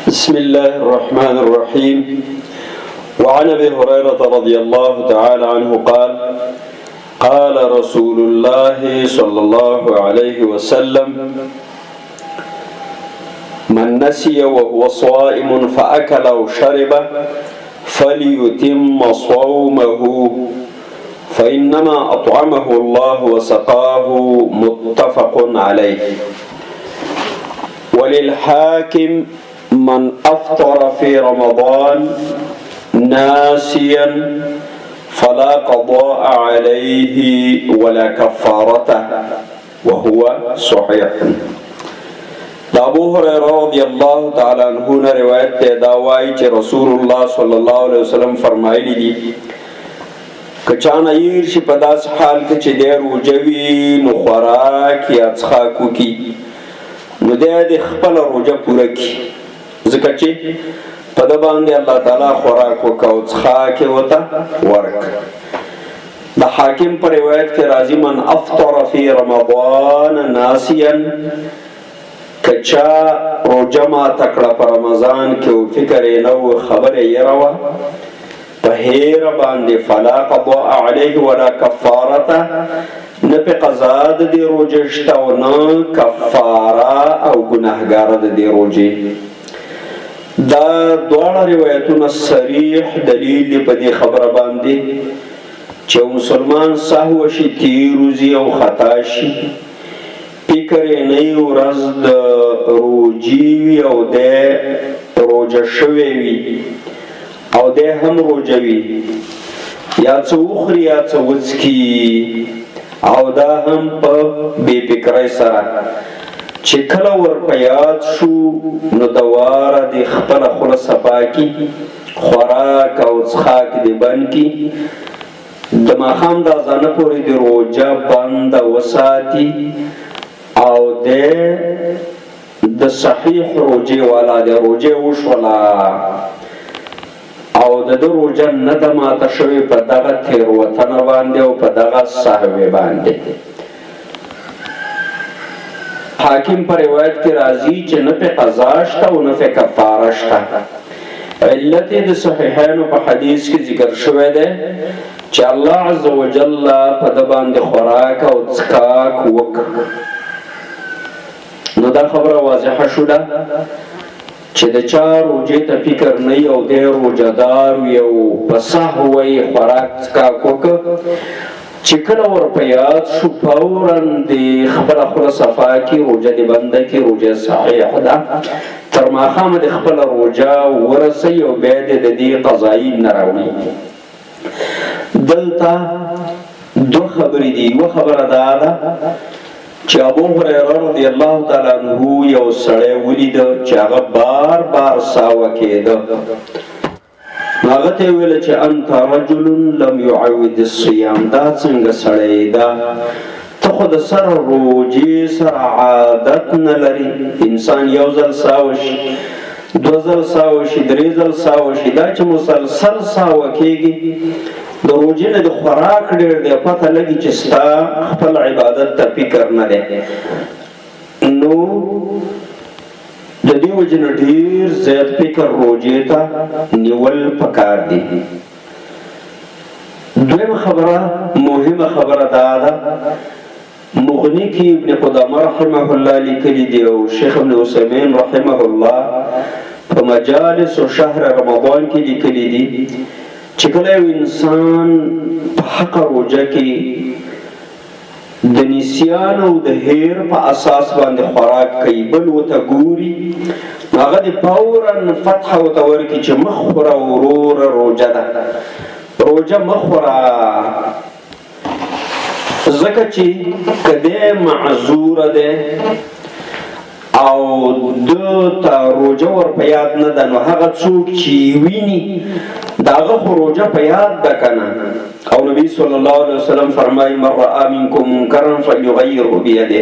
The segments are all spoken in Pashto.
بسم الله الرحمن الرحيم. وعن ابي هريره رضي الله تعالى عنه قال قال رسول الله صلى الله عليه وسلم: من نسي وهو صائم فأكل أو شرب فليتم صومه فإنما أطعمه الله وسقاه. متفق عليه. وللحاكم: من أفطر في رمضان ناسيا فلا قضاء عليه ولا كفارته وهو صحيح. دا ابو هريره رضی الله تعالی عنہ نے روایت ته دا وایي چې رسول الله صلی الله علیه وسلم فرمایلی دي کچانه یې شي په داس حال کې چې د روجوي نو خوراک یا څښاک کی نو د خپل روجه پوره کی ځکه چې په د باندې الله تعالی خوراک وکاو څښاک وته ورک. د حاکم پر روایت کې راځي: من افطر فی رمضان ناسیا، کچا روجه ما تکړه په رمضان کې او فکر یې نه و خبره یې روا په هیر باندې فلا قضاء علیه ولا کفارته، نه په قضا د دې روجه شته او نه کفاره او ګناهګار د دې روجې. دا دواړه روایتونه صریح دلیل په دې خبره باندې چې مسلمان سهو شي تیروزي او خطا شي فکر یې نه وي ورځ د روجې وي او د روجه شوی وي او د هم روجه وي یا څه وخوري یا څه وڅکي او دا هم په بې فکرۍ سره چې کله ور په یاد شو نو دواره د خپله خوله صفا کي خوراک او څښاک دې بند کي د ماښام د اذانه پورې د روجه بنده وساتي او د صحیح روجه والا د روجه وشولا او د روجه نه د ماته شوی په دغه تیروتنه باندې او په دغه سهوی باندې. حاکم پر روایت کې راځي چې نه په قضا شته او نه په کفاره شته. علت د صحیحینو په حدیث کې ذکر شوی دی چې الله عز وجل په د باندې خوراک او څښاک وکړ. نو دا خبره واضحه شوه چې د چا روجې ته فکر نه وي او دی روجهدار وي او په سهو یې خوراک څښاک وکړ چې کله ور په یاد شو فورا د خپله خوله صفا کړي روجه دې بنده کړي روجه صحیح ده تر ماښامه د خپله روجه ورسوي او بیا د دې قضایي نه راوړي. دلته دوه خبرې دي. یوه خبره دا ده چې ابو هريره رضی الله تعالی عنہ یو سړی ولید چې هغه بار بار ساوه کېده. هغه ته ویل چې انت رجل لم يعود الصيام، دا څنګه سړی ده ته خو د سره روجې سره عادت نه لري. انسان یو ځل ساوه شي، دو ځل ساوه شي، درې ځل ساوه شي، دا چې مسلسل ساوه کېږي د روجې نه د خوراک ډېر دی پته لګي چې ستا خپل عبادت ته فکر نه دی. نو د دې وجې نه ډېر زیات فکر روجې ته نیول پکار دي. دویمه خبره مهمه خبره دا ده مغنی کې ابن قدامه رحمه الله لیکلي دي او شیخ ابن عثیمین رحمه الله په مجالس و شهر رمضان کې لیکلي دي چې کله یو انسان په حق روجه کې د نسیان او د هیر په اساس باندې خوراک کوي بل ورته ګوري هغه د فورا فتح ورته ورکړي چې مه خوره وروره روجه ده، روجه مه خوره، ځکه چې که دی معذوره دی او د ته روجه ور په یاد نه ده نو هغه څوک چې ویني د هغه خو روجه په یاد ده که نه. او نبی صلی الله علیه وسلم فرمایي من رأى منکم منکرا فلیغیره بیده،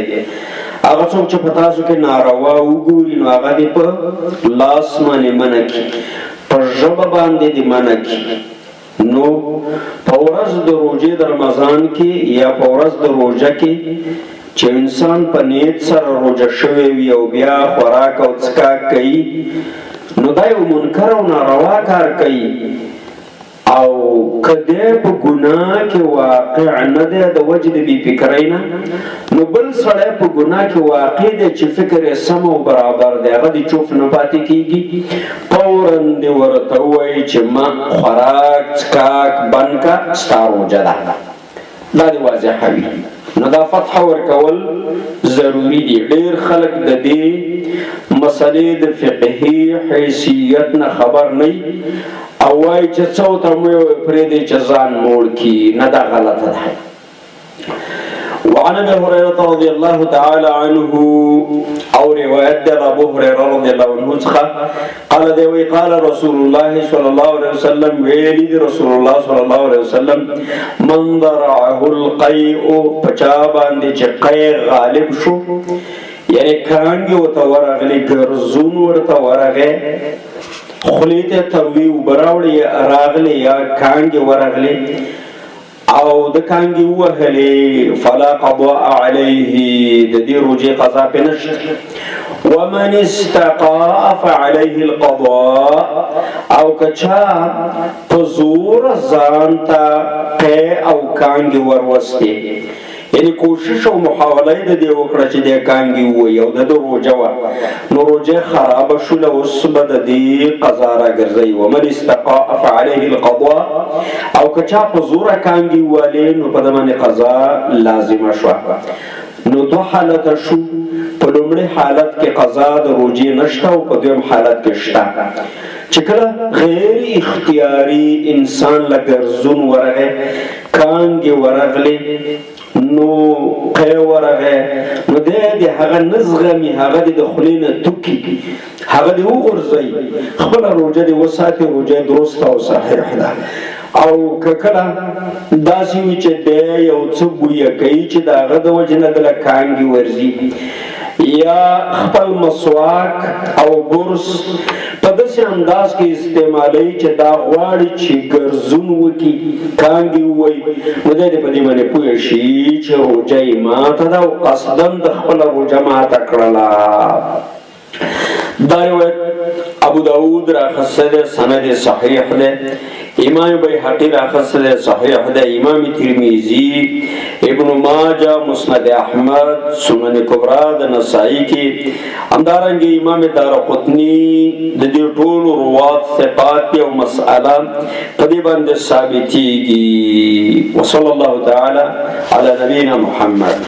هغه څوک چې په تاسو کې ناروا وګوري نو هغه دې په لاس باندې منع کړي، په ژبه باندې دې منع کړي. نو په ورځ د روجې د رمضان کې یا په ورځ د روجه کې چې انسان په نیت سره روجه شوی وي او بیا خوراک او څښاک کوي نو دا یو منکر او ناروا کار کوي او کده په ګناه کې واقع نه دی د وجه د بې فکرۍ نه، نو بل سړی په ګناه کې واقع دی چې فکر یې سم او برابر دی، هغه د چوف نه پاتې کېږي، فوراً دې ورته ووایي چې ما خوراک څښاک بند کا، ستا روژه ده. دا دې واضحه وي. نو دا فتح ورکول ضروری دي. ډېر خلک د دې مسلې د فقهي حیثیت نه خبر نه او وایي چې څه ورته ووایي پرېږدئ چې ځان موړ کړي. نه، دا غلطه ده. وعن ابي هريره رضي الله تعالى عنه او روایت ده ابو هريره رضي الله عنه څخه قال دی وی قال رسول الله صلى الله عليه وسلم ویلی دی رسول الله صلى الله عليه وسلم من ضرعه القيء پچا باندې چې قی غالب شو، یعنی کانګي ورته ورغلی، ګرزون ورته ورغی، خولې ته تروي وبراوړې راغلی یا کانګي ورغلی او د کانګي وهلې، فلا قضاء عليه، د دې روژې قضا پې نشته. ومن استقاء فعليه القضاء، او کچا په زور ځان ته قی او کانګي وروستې، یعنی کوشش او محاوله د دې وکړه چې د کانګي ووایي او د روژه وه، نو روژه خرابه شوله، اوس به د دې قضا راګرځوي. ومن استقاء فعليه القضاء، او که چا په زوره کانګي ووالې نو په ده باندې قضا لازمه شوه. نو دو حالته شو. په لومړي حالت کې قضا د روژې نشته او په دویم حالت کې شته. چې کله غیر اختیاري انسان له ګرزون ورغی، کانګې ورغلې، نو قی ورغی، نو دی د هغه نه زغمي، هغه د خولې نه توکي، هغه دې وغورځوي، خپله روژه دې وساتي، روژه درسته او صحیح ده. او که کله داسې وي چې دی یو څه بویه کوي چې د هغه د وجې نه دله کانګې ورځي، یا خپل مسواک او برس په داسې انداز کې استعمالوي چې دا غواړي چې ګرزون وکړي، کانګې ووایي، نو دی دې په دې باندې پوه شي چې روژه یې ماته ده او قصداً د خپله روژه ماته کړله. دا روایت ابو داود راخسته ده، سند صحیح ده. امام بیهقی راخسته ده، صحیح ده. امام ترمذی، ابن ماجه، مسند احمد، سنن کبرا د نسائی کې، همدارنګه امام دارقطنی د دې ټولو روات ثقات او مسأله په دې باندې ثابتېږي. وصلی الله تعالی علی نبینا محمد.